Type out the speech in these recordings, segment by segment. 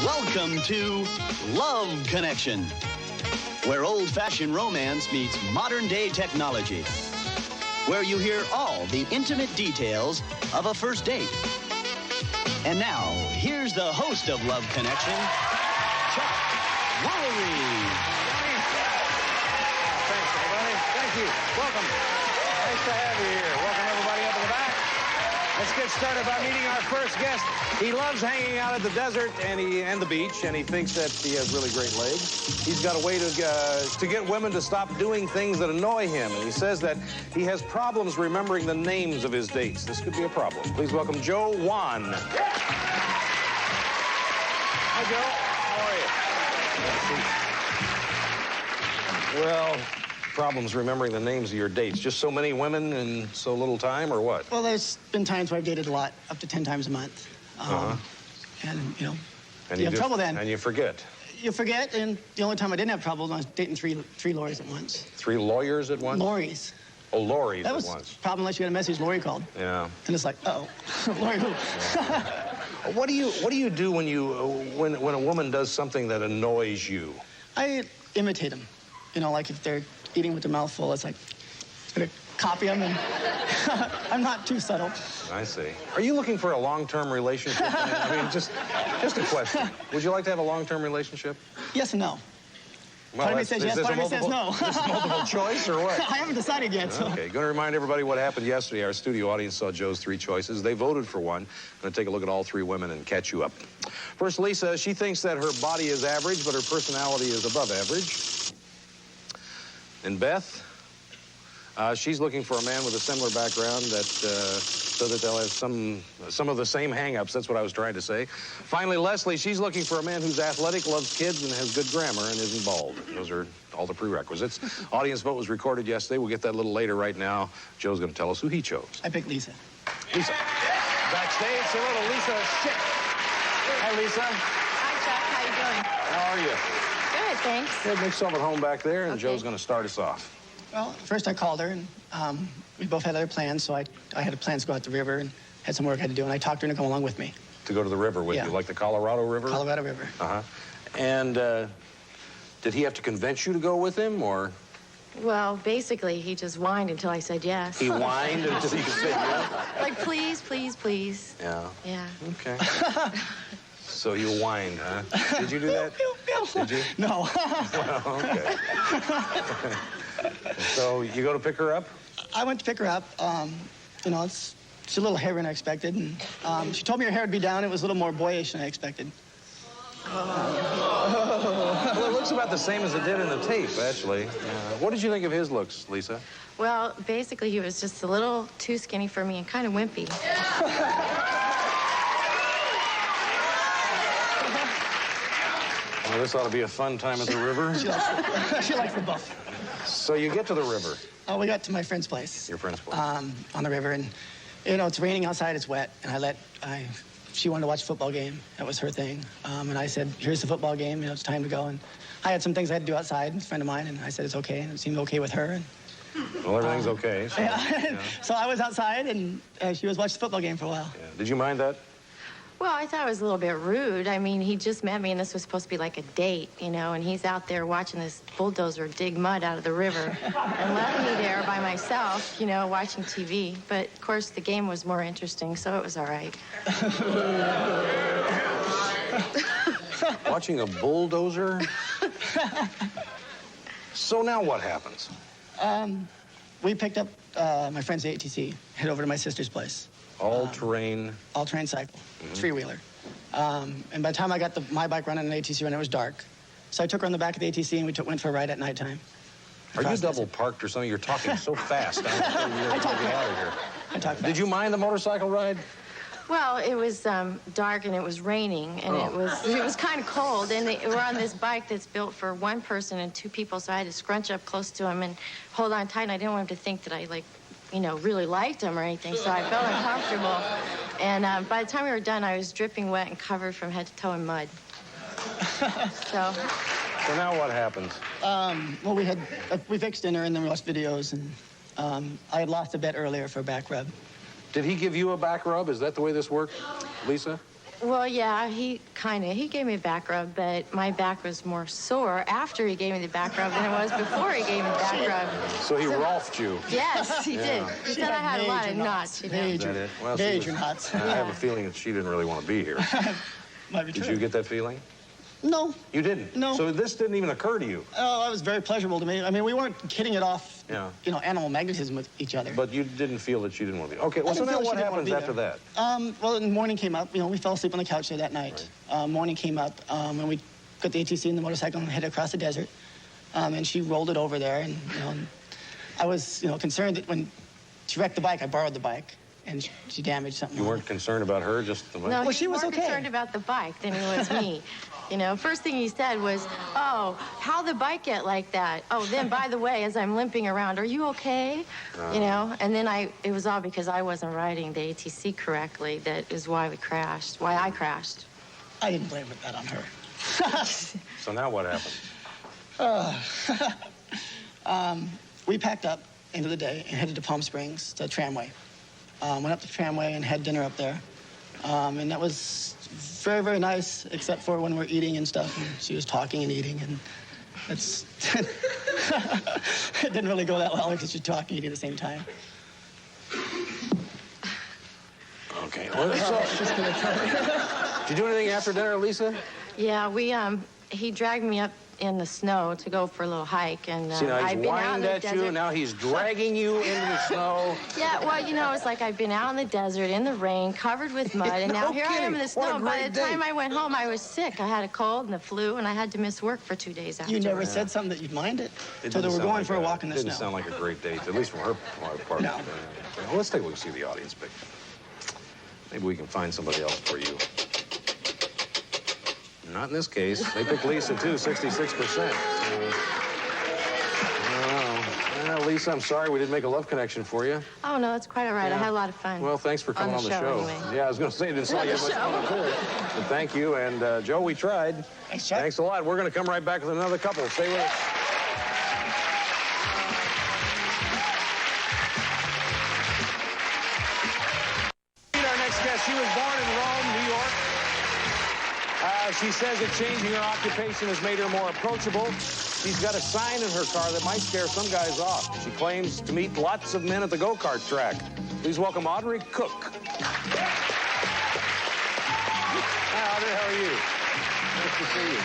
Welcome to Love Connection, where old-fashioned romance meets modern-day technology, where you hear all the intimate details of a first date. And now, here's the host of Love Connection, Chuck Woolery. Thanks, everybody. Thank you. Welcome. Nice to have you here. Welcome, everybody, up in the back. Let's get started by meeting our first guest. He loves hanging out at the desert and the beach, and he thinks that he has really great legs. He's got a way to get women to stop doing things that annoy him, and he says that he has problems remembering the names of his dates. This could be a problem. Please welcome Joe Whann. Hi, Joe. How are you? Well, problems remembering the names of your dates. Just so many women in so little time, or what? Well, there's been times where I've dated a lot, up to 10 times a month. And, you know, you have trouble then. And you forget. You forget, and the only time I didn't have trouble, I was dating three lawyers at once. 3 lawyers at once? Lorries. Oh, lorries at once. That was a problem unless you got a message Lori called. Yeah. And it's like, uh-oh, Lori who? Yeah. What do you do when a woman does something that annoys you? I imitate them. You know, like if they're eating with their mouth full, it's like, I'm gonna copy them, and I'm not too subtle. I see. Are you looking for a long-term relationship? I mean, just a question. Would you like to have a long-term relationship? Yes and no. Well, part of me says yes, part of me says no. Is this multiple choice or what? I haven't decided yet. So. Okay, going to remind everybody what happened yesterday. Our studio audience saw Joe's 3 choices. They voted for one. I'm going to take a look at all 3 women and catch you up. First, Lisa. She thinks that her body is average, but her personality is above average. And Beth, she's looking for a man with a similar background so that they'll have some of the same hang-ups. That's what I was trying to say. Finally, Leslie, she's looking for a man who's athletic, loves kids, and has good grammar, and isn't bald. Those are all the prerequisites. Audience vote was recorded yesterday. We'll get that a little later. Right now, Joe's going to tell us who he chose. I picked Lisa. Lisa. Backstage, a little Lisa Schick. Hi, Lisa. Hi, Chuck. How you doing? How are you? Good, thanks. Good. Make yourself at home back there, and Okay. Joe's going to start us off. Well, first I called her, and we both had other plans, so I had plans to go out the river and had some work I had to do, and I talked to her to come along with me. To go to the river with Yeah. you, like the Colorado River? Colorado River. Uh-huh. And did he have to convince you to go with him, or? Well, basically, he just whined until I said yes. He whined until you said yes? Like, please, please, please. Yeah. Yeah. Okay. So you whined, huh? Did you do that? Did you? No. Well, okay. So you go to pick her up? I went to pick her up. You know, she's a little hairier than I expected, and she told me her hair would be down. It was a little more boyish than I expected. Well, it looks about the same as it did in the tape, actually. What did you think of his looks, Lisa? Well, basically, he was just a little too skinny for me and kind of wimpy. Well, this ought to be a fun time at the river. She likes the buff. So you get to the river. Oh, we got to my friend's place. Your friend's place. On the river, and, you know, it's raining outside, it's wet, and she wanted to watch a football game. That was her thing. And I said, here's the football game, you know, it's time to go. And I had some things I had to do outside, a friend of mine, and I said it's okay, and it seemed okay with her. And, well, everything's okay. So, yeah. So I was outside, and she was watching the football game for a while. Yeah. Did you mind that? Well, I thought it was a little bit rude. I mean, he just met me, and this was supposed to be like a date, you know, and he's out there watching this bulldozer dig mud out of the river and left me there by myself, you know, watching TV. But, of course, the game was more interesting, so it was all right. Watching a bulldozer? So now what happens? We picked up my friend's ATC, head over to my sister's place. All-terrain? All-terrain cycle, three-wheeler. And by the time I got my bike running and the ATC running, it was dark. So I took her on the back of the ATC, and we went for a ride at nighttime. Are you double parked or something? You're talking so fast. I talk get out of here. I talk fast. Did you mind the motorcycle ride? Well, it was dark and it was raining and it was kind of cold, and we're on this bike that's built for 1 person and 2 people, so I had to scrunch up close to him and hold on tight, and I didn't want him to think that I, like, you know, really liked him or anything, so I felt uncomfortable. And by the time we were done, I was dripping wet and covered from head to toe in mud. So now what happens? Well, we fixed dinner, and then we watched videos, and I had lost a bet earlier for a back rub. Did he give you a back rub? Is that the way this worked, Lisa? Well, yeah, he gave me a back rub, but my back was more sore after he gave me the back rub than it was before he gave me the back rub. So he Rolfed you. Yes, he did. He said I had a lot of knots, you know. Major knots. I have a feeling that she didn't really want to be here. Might be true. Did you get that feeling? No. You didn't? No. So this didn't even occur to you? Oh, that was very pleasurable to me. I mean, we weren't hitting it off, Yeah. you know, animal magnetism with each other. But you didn't feel that you didn't want to be. Okay, well, so now what happens after that? Well, the morning came up. You know, we fell asleep on the couch there that night. Right. Morning came up, and we got the ATC in the motorcycle and headed across the desert. And she rolled it over there, and, you know, I was, you know, concerned that when she wrecked the bike, I borrowed the bike, and she damaged something. You weren't concerned about her, just the bike? No, well, she was more concerned about the bike than he was me. You know, first thing he said was, "Oh, how'd the bike get like that? Oh, then, by the way, as I'm limping around, are you okay?" You know, and then it was all because I wasn't riding the ATC correctly. That is why we crashed, why I crashed. I didn't blame that on her. So now what happened? We packed up end of the day and headed to Palm Springs, to Tramway. Went up to Tramway and had dinner up there. And that was very, very nice, except for when we're eating and stuff. And she was talking and eating, and it's it didn't really go that well because she's talking and eating at the same time. Okay. Well, so, did you do anything after dinner, Lisa? Yeah, he dragged me up in the snow to go for a little hike, and See, now he's I've been out in whined the at desert. you, and now he's dragging you into the snow. Yeah, well, you know, it's like I've been out in the desert, in the rain, covered with mud, and now here I am in the snow. By the time I went home, I was sick. I had a cold and the flu, and I had to miss work for 2 days after. You never said something that you'd mind it? So they were going for a walk in the snow. It didn't sound like a great date, at least from her part. No. Well, let's take a look and see the audience pick. Maybe we can find somebody else for you. Not in this case. They picked Lisa, too, 66%. Well, Lisa, I'm sorry we didn't make a love connection for you. Oh, no, it's quite all right. Yeah. I had a lot of fun. Well, thanks for coming on the show. Anyway. Yeah, I was going to say, it didn't sound like you had much fun up there. But thank you. And, Joe, we tried. Thanks, Chuck. Thanks a lot. We're going to come right back with another couple. Stay with us. Our next guest, she was born in Rome, New York. She says that changing her occupation has made her more approachable. She's got a sign in her car that might scare some guys off. She claims to meet lots of men at the go-kart track. Please welcome Audrey Cook. Hi, Audrey, how are you? Nice to see you.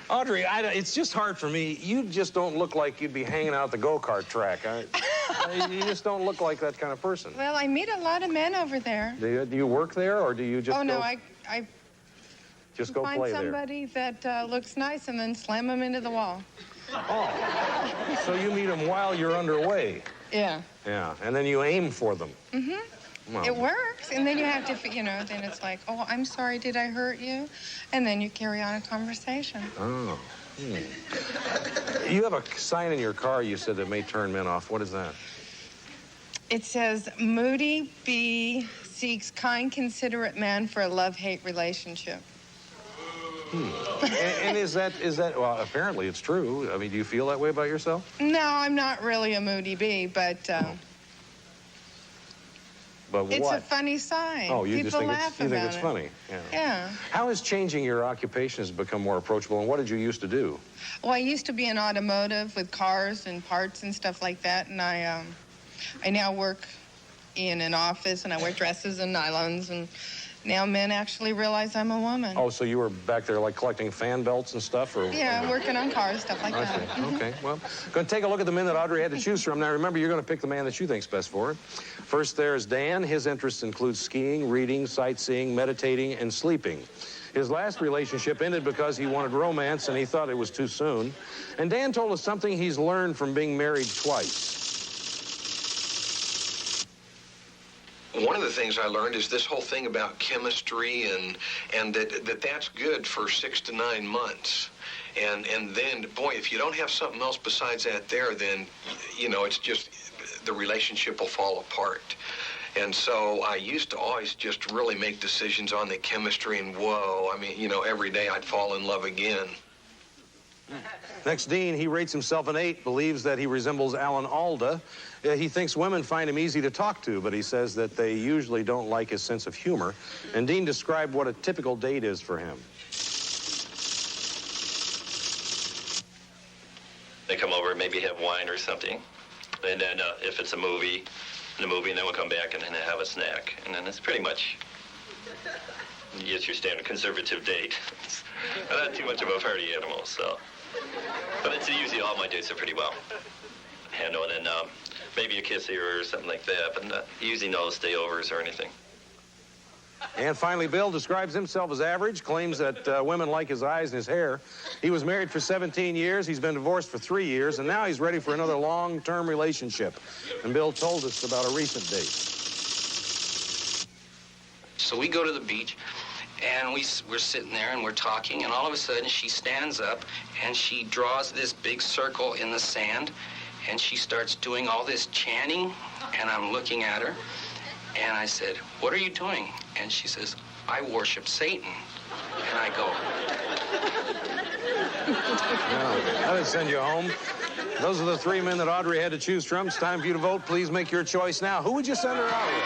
Audrey, it's just hard for me. You just don't look like you'd be hanging out at the go-kart track. You just don't look like that kind of person. Well, I meet a lot of men over there. Do you work there, or do you just no, go... I just go find play there. somebody that looks nice and then slam them into the wall. Oh, so you meet them while you're underway. Yeah. Yeah, and then you aim for them. Mm-hmm. Well, it works, and then you have to, you know, then it's like, oh, I'm sorry, did I hurt you? And then you carry on a conversation. Oh. You have a sign in your car, you said, that may turn men off. What is that? It says, Moody B seeks kind, considerate man for a love-hate relationship. And is that, well, apparently it's true. I mean, do you feel that way about yourself? No, I'm not really a Moody B, but what? It's a funny sign. Oh, you People just think laugh you think about it's it. funny? Yeah. Yeah. How has changing your occupation has become more approachable, and what did you used to do? Well, I used to be in automotive with cars and parts and stuff like that, and I now work in an office, and I wear dresses and nylons, and now men actually realize I'm a woman. Oh, so you were back there, like, collecting fan belts and stuff? Or Yeah, working on cars, stuff like that. Mm-hmm. Okay, well, going to take a look at the men that Audrey had to choose from. Now, remember, you're going to pick the man that you think's best for her. First, there's Dan. His interests include skiing, reading, sightseeing, meditating, and sleeping. His last relationship ended because he wanted romance, and he thought it was too soon. And Dan told us something he's learned from being married twice. One of the things I learned is this whole thing about chemistry and that's good for 6 to 9 months. And then, boy, if you don't have something else besides that there, then, you know, it's just, the relationship will fall apart. And so I used to always just really make decisions on the chemistry, and whoa, I mean, you know, every day I'd fall in love again. Next, Dean, he rates himself an 8, believes that he resembles Alan Alda, He thinks women find him easy to talk to, but he says that they usually don't like his sense of humor. And Dean described what a typical date is for him. They come over, maybe have wine or something. And then if it's a movie, and then we'll come back and then have a snack. And then it's pretty much, it's your standard conservative date. Not too much of a party animal, so. But it's usually all my dates are pretty well handled. And then maybe a kiss here or something like that, but not, usually no stayovers or anything. And finally, Bill describes himself as average, claims that women like his eyes and his hair. He was married for 17 years. He's been divorced for 3 years, and now he's ready for another long-term relationship. And Bill told us about a recent date. So we go to the beach, and we're sitting there, and we're talking, and all of a sudden, she stands up, and she draws this big circle in the sand, and she starts doing all this chanting, and I'm looking at her. And I said, "What are you doing?" And she says, "I worship Satan." And I go, No, that would send you home. Those are the 3 men that Audrey had to choose from. It's time for you to vote. Please make your choice now. Who would you send her out with?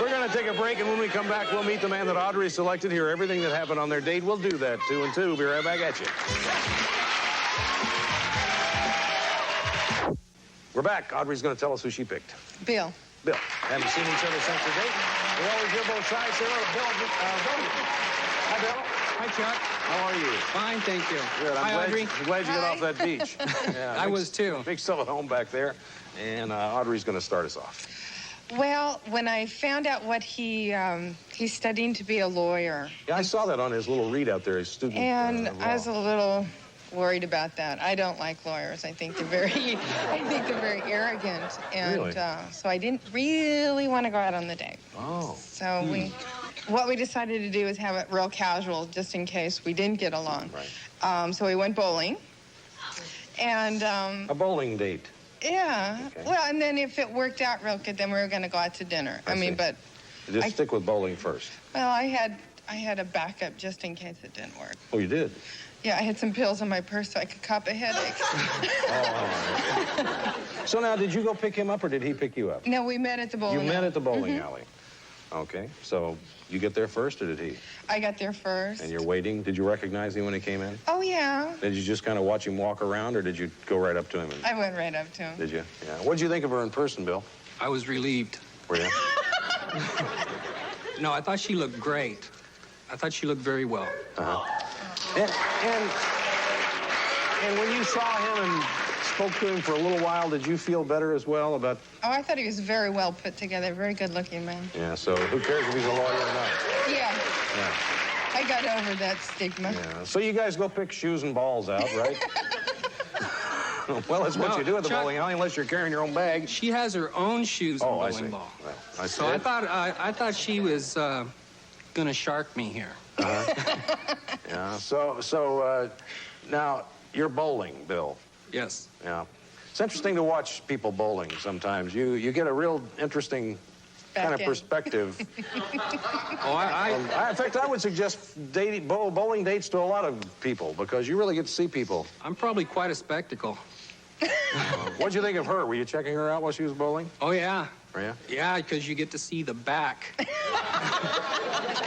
We're going to take a break, and when we come back, we'll meet the man that Audrey selected, hear everything that happened on their date. We'll do that, 2 and 2. Be right back at you. We're back. Audrey's going to tell us who she picked. Bill. Bill. Haven't seen each other since the date. We always hear both sides. Say hello to Bill. Hi, Bill. Hi, Chuck. How are you? Fine, thank you. Good. Hi, Audrey. I'm glad you got off that beach. Yeah, I was too. Big still at home back there. And Audrey's going to start us off. Well, when I found out what he's studying to be a lawyer. Yeah, I saw that on his little readout there, his student. And I was a little worried about that. I don't like lawyers. I think they're very arrogant. And Really? So I didn't really want to go out on the date. Oh. So what we decided to do is have it real casual, just in case we didn't get along. Right. So we went bowling. And A bowling date. yeah. Okay. Well, and then if it worked out real good, then we were going to go out to dinner. I mean, see. but Just stick with bowling first. well, I had a backup just in case it didn't work. Oh, you did? Yeah, I had some pills in my purse so I could cop a headache. So now, did you go pick him up or did he pick you up? No, we met at the bowling You met alley. at the bowling alley. Okay. So you get there first or did he? I got there first. And you're waiting. Did you recognize him when he came in? Oh, yeah. Did you just kind of watch him walk around or did you go right up to him? I went right up to him. Did you? Yeah. What did you think of her in person, Bill? I was relieved. Were you? No, I thought she looked great. I thought she looked very well. And when you saw him and spoke to him for a little while, did you feel better as well about... Oh, I thought he was very well put together, very good-looking man. Yeah, so who cares if he's a lawyer or not? Yeah. Yeah. I got over that stigma. Yeah. So you guys go pick shoes and balls out, right? Well, that's what No, you do at the Chuck- bowling alley, unless you're carrying your own bag. She has her own shoes and Oh, I bowling see. ball. Well, I see. So I thought she was gonna shark me here. Yeah. So now you're bowling, Bill. Yes. Yeah. It's interesting to watch people bowling sometimes. You get a real interesting kind of Back end. perspective. Oh, In fact, I would suggest bowling dates to a lot of people because you really get to see people. I'm probably quite a spectacle. What'd you think of her? Were you checking her out while she was bowling? Oh, yeah. Were you? Yeah, because you get to see the back.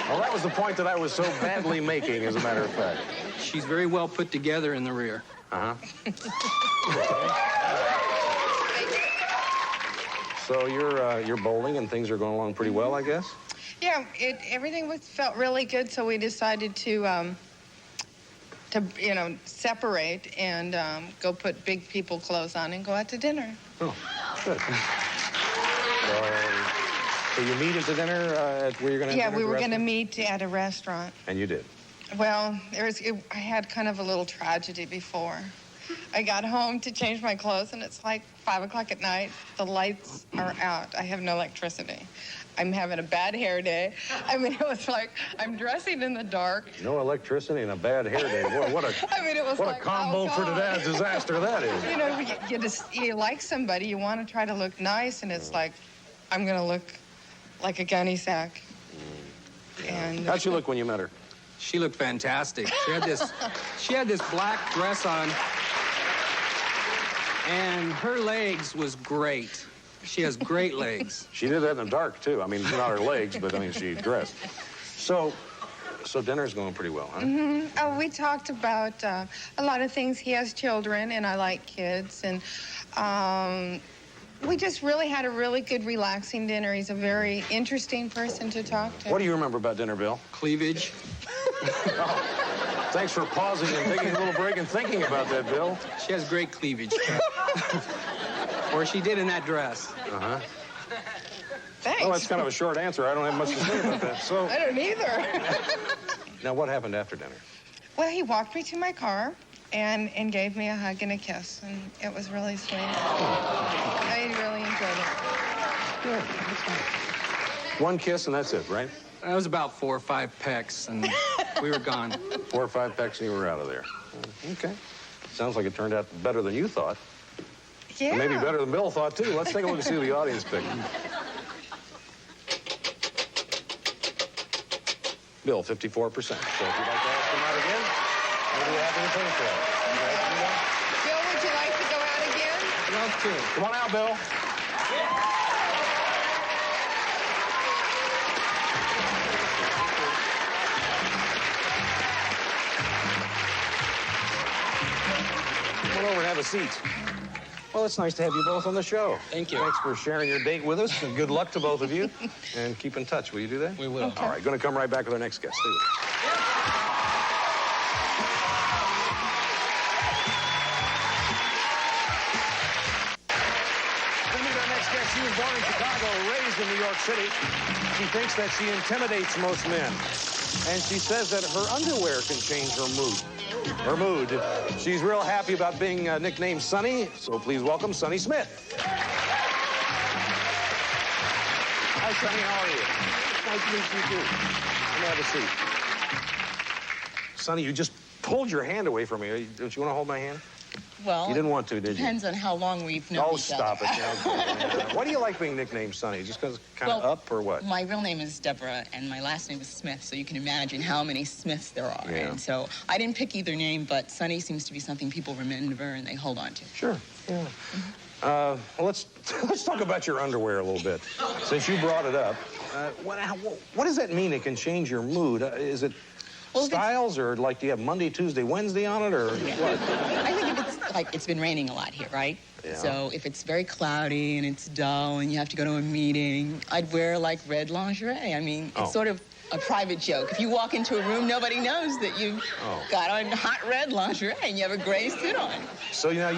Well, that was the point that I was so badly making, as a matter of fact. She's very well put together in the rear. Uh-huh. So you're bowling and things are going along pretty well, I guess? Yeah, everything felt really good, so we decided to separate and go put big people clothes on and go out to dinner. Oh, good. So you meet at the dinner at where you're going to Yeah, we were going to meet at a restaurant. And you did? Well, I had kind of a little tragedy before. I got home to change my clothes, and it's like 5 o'clock at night. The lights are out. I have no electricity. I'm having a bad hair day. I mean, it was like I'm dressing in the dark. No electricity and a bad hair day. Boy, what a, I mean, it was what like, a combo oh, for God. today's disaster that is. You know, you like somebody, you want to try to look nice, and it's like, I'm going to look like a gunny sack. And How'd she look when you met her? She looked fantastic. She had this black dress on And her legs was great. She has great legs. She did that in the dark, too. I mean, not her legs, but, I mean, she dressed. So dinner's going pretty well, huh? Mm-hmm. Oh, we talked about a lot of things. He has children, and I like kids. And we just really had a really good, relaxing dinner. He's a very interesting person to talk to. What do you remember about dinner, Bill? Cleavage. Oh, thanks for pausing and taking a little break and thinking about that, Bill. She has great cleavage. Or she did in that dress. Uh-huh. Thanks. Well, that's kind of a short answer. I don't have much to say about that. So, I don't either. now, what happened after dinner? Well, he walked me to my car and gave me a hug and a kiss, and it was really sweet. I really enjoyed it. Good. That's nice. One kiss and that's it, right? That was about 4 or 5 pecks, and we were gone. 4 or 5 pecks and you were out of there. Okay. Sounds like it turned out better than you thought. Yeah. Or maybe better than Bill thought, too. Let's take a look and see what the audience picked. Bill, 54%. So if you'd like to ask him out again, we'll be happy to pay for it. Bill, would you like to go out again? Love to. Come on out, Bill. Come on over and have a seat. Well, it's nice to have you both on the show. Thank you. Thanks for sharing your date with us, and good luck to both of you. And keep in touch. Will you do that? We will. All right, going to come right back with our next guest. Stay with us. We'll meet our next guest. She was born in Chicago, raised in New York City. She thinks that she intimidates most men. And she says that her underwear can change her mood. She's real happy about being nicknamed Sunny, so please welcome Sunni Smith. Hi, Sunny. How are you? Nice to meet you, too. Let me have a seat. Sunny, you just pulled your hand away from me. Don't you want to hold my hand? Well, you didn't want to, did you? Depends on how long we've known each other. Oh, stop it. Yeah. Why do you like being nicknamed Sunny? Just because it's kind of up or what? My real name is Deborah, and my last name is Smith, so you can imagine how many Smiths there are. Yeah. And so I didn't pick either name, but Sunny seems to be something people remember and they hold on to. Sure. Yeah. Well, let's talk about your underwear a little bit. Since you brought it up, what does that mean? It can change your mood. Is it styles, or like do you have Monday, Tuesday, Wednesday on it, or what? I think if it's like it's been raining a lot here, right? Yeah. So if it's very cloudy and it's dull and you have to go to a meeting, I'd wear like red lingerie. I mean, it's sort of a private joke. If you walk into a room, nobody knows that you've got on hot red lingerie and you have a gray suit on. So now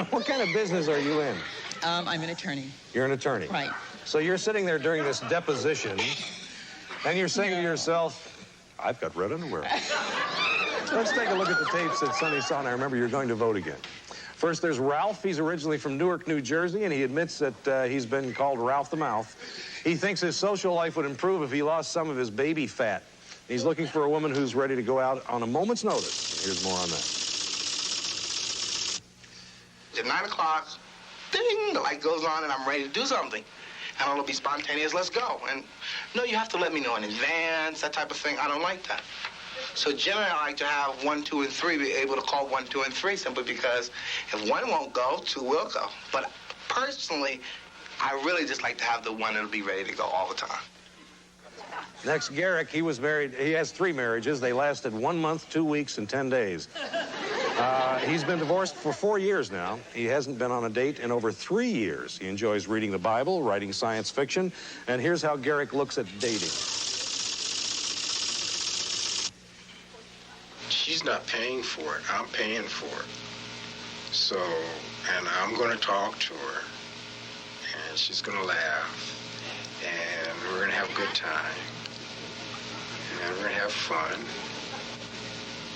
what kind of business are you in? I'm an attorney. You're an attorney. Right. So you're sitting there during this deposition, and you're saying to yourself, I've got red underwear. Let's take a look at the tapes that Sunny saw, and I remember you're going to vote again. First, there's Ralph. He's originally from Newark, New Jersey, and he admits that he's been called Ralph the Mouth. He thinks his social life would improve if he lost some of his baby fat. He's looking for a woman who's ready to go out on a moment's notice. Here's more on that. At 9 o'clock, ding, the light goes on, and I'm ready to do something. And it'll be spontaneous, let's go. And no, you have to let me know in advance, that type of thing. I don't like that. So generally, I like to have 1, 2, and 3 be able to call 1, 2, and 3 simply because if one won't go, 2 will go. But personally, I really just like to have the one that'll be ready to go all the time. Next, Garrick. He was married. He has 3 marriages. They lasted 1 month, 2 weeks, and 10 days. He's been divorced for 4 years now. He hasn't been on a date in over 3 years. He enjoys reading the Bible, writing science fiction, and here's how Garrick looks at dating. She's not paying for it. I'm paying for it. So, and I'm going to talk to her, and she's going to laugh, and we're going to have a good time, and we're going to have fun,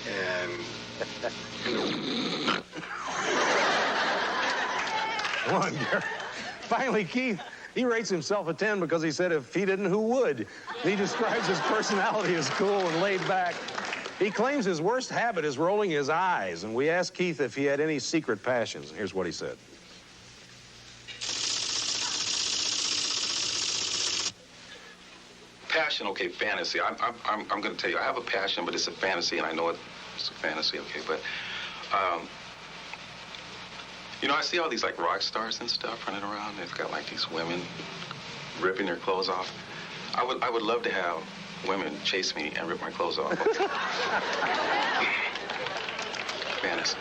and... Come on, Garrick. Finally, Keith, he rates himself a 10 because he said if he didn't, who would? He describes his personality as cool and laid back. He claims his worst habit is rolling his eyes, and we asked Keith if he had any secret passions. Here's what he said. Passion, okay, fantasy. I'm going to tell you, I have a passion, but it's a fantasy, and I know it's a fantasy, okay, but You know, I see all these like rock stars and stuff running around. They've got like these women ripping their clothes off. I would love to have women chase me and rip my clothes off. Fantasy.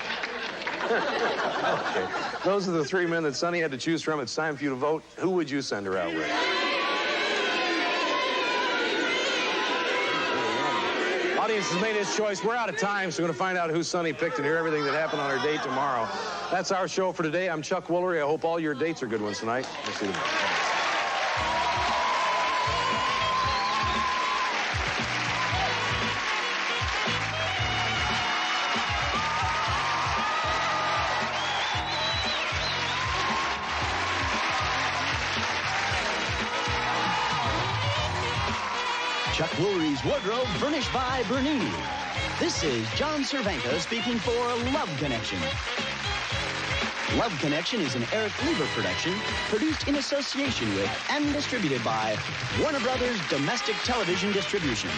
Okay. Those are the 3 men that Sunny had to choose from. It's time for you to vote. Who would you send her out with? Audience has made its choice. We're out of time, so we're going to find out who Sunny picked and hear everything that happened on her date tomorrow. That's our show for today. I'm Chuck Woolery. I hope all your dates are good ones tonight. We'll see you tomorrow. Chuck Woolery's wardrobe furnished by Bernini. This is John Cervenka speaking for Love Connection. Love Connection is an Eric Lieber production produced in association with and distributed by Warner Brothers Domestic Television Distribution.